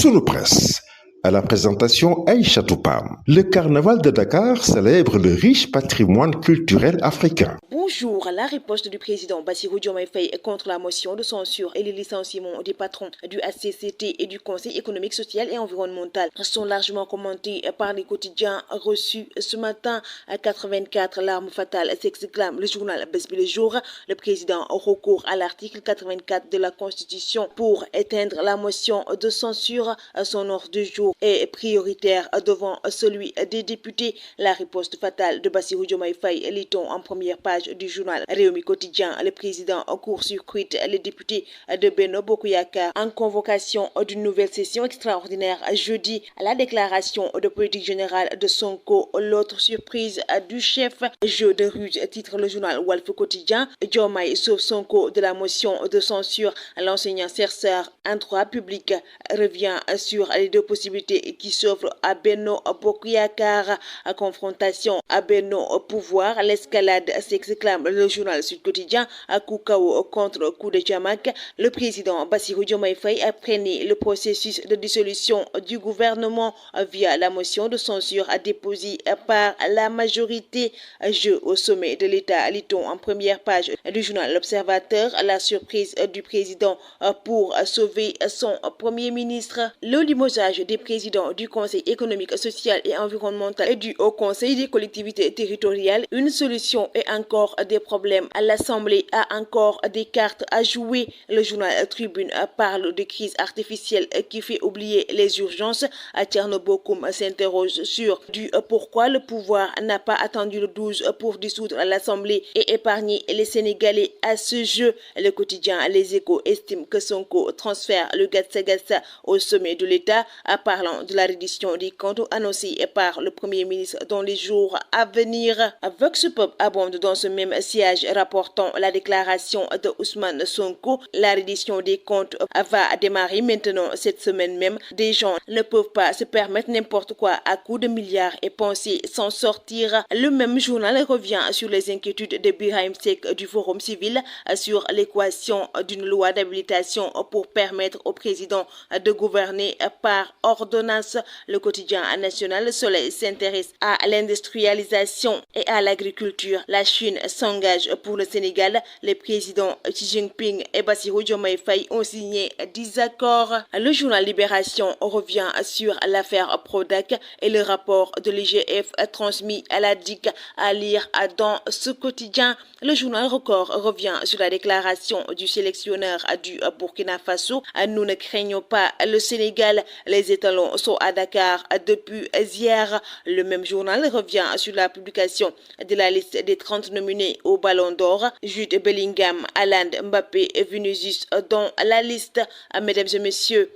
Sous presse. À la présentation Aïcha Toupam. Le carnaval de Dakar célèbre le riche patrimoine culturel africain. Bonjour, la riposte du président Bassirou Diomaye Faye contre la motion de censure et les licenciements des patrons du HCCT et du Conseil économique, social et environnemental sont largement commentés par les quotidiens reçus ce matin. À 84, l'arme fatale s'exclame le journal Bës Bi Le Jour. Le président recourt à l'article 84 de la Constitution pour éteindre la motion de censure. Son ordre du jour est prioritaire devant celui des députés. La riposte fatale de Bassirou Diomaye Faye, lit-on en première page du journal Réumi Quotidien. Le président court-circuite les députés de Benno Bokk Yakaar en convocation d'une nouvelle session extraordinaire jeudi. La déclaration de politique générale de Sonko, l'autre surprise du chef. Jeu de ruse, titre le journal Walf Quotidien. Diomaye sauve Sonko de la motion de censure. L'enseignant chercheur en droit public revient sur les deux possibilités qui s'offrent à Benno Bokk Yakaar. Confrontation à Benno au pouvoir, l'escalade s'exclame le journal Sud Quotidien. À coup KO contre coup de Jamac, le président Bassirou Diomaye Faye a freiné le processus de dissolution du gouvernement via la motion de censure déposée par la majorité. Jeu au sommet de l'État, lit-on en première page du journal L'Observateur. La surprise du président pour sauver son premier ministre. Le limogeage des présidents du Conseil économique, social et environnemental et du Haut Conseil des collectivités territoriales. Une solution et encore des problèmes. À l'Assemblée a encore des cartes à jouer. Le journal Tribune parle de crise artificielle qui fait oublier les urgences. Thierno Bocoum s'interroge sur pourquoi le pouvoir n'a pas attendu le 12 pour dissoudre l'Assemblée et épargner les Sénégalais à ce jeu. Le quotidien Les Échos estime que Sonko transfère le gatsa-gatsa au sommet de l'État, parlant de la reddition des comptes annoncée par le Premier ministre dans les jours à venir. Vox Pop abonde dans ce même siège rapportant la déclaration de Ousmane Sonko. La reddition des comptes va démarrer maintenant cette semaine même. Des gens ne peuvent pas se permettre n'importe quoi à coups de milliards et penser s'en sortir. Le même journal revient sur les inquiétudes de Birahim Seck du Forum civil sur l'équation d'une loi d'habilitation pour permettre au président de gouverner par ordonnance. Le quotidien national Le Soleil s'intéresse à l'industrialisation et à l'agriculture. La Chine s'engage pour le Sénégal. Les présidents Xi Jinping et Bassirou Diomaye Faye ont signé 10 accords. Le journal Libération revient sur l'affaire Prodac et le rapport de l'IGF transmis à la DIC à lire dans ce quotidien. Le journal Record revient sur la déclaration du sélectionneur du Burkina Faso. Nous ne craignons pas le Sénégal. Les étalons sont à Dakar depuis hier. Le même journal revient sur la publication de la liste des 30 nominés au Ballon d'Or. Jude Bellingham, Haaland, Mbappé et Vinicius dans la liste. Mesdames et messieurs,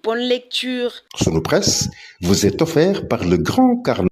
bonne lecture. Sous presse vous est offert par le grand carnaval.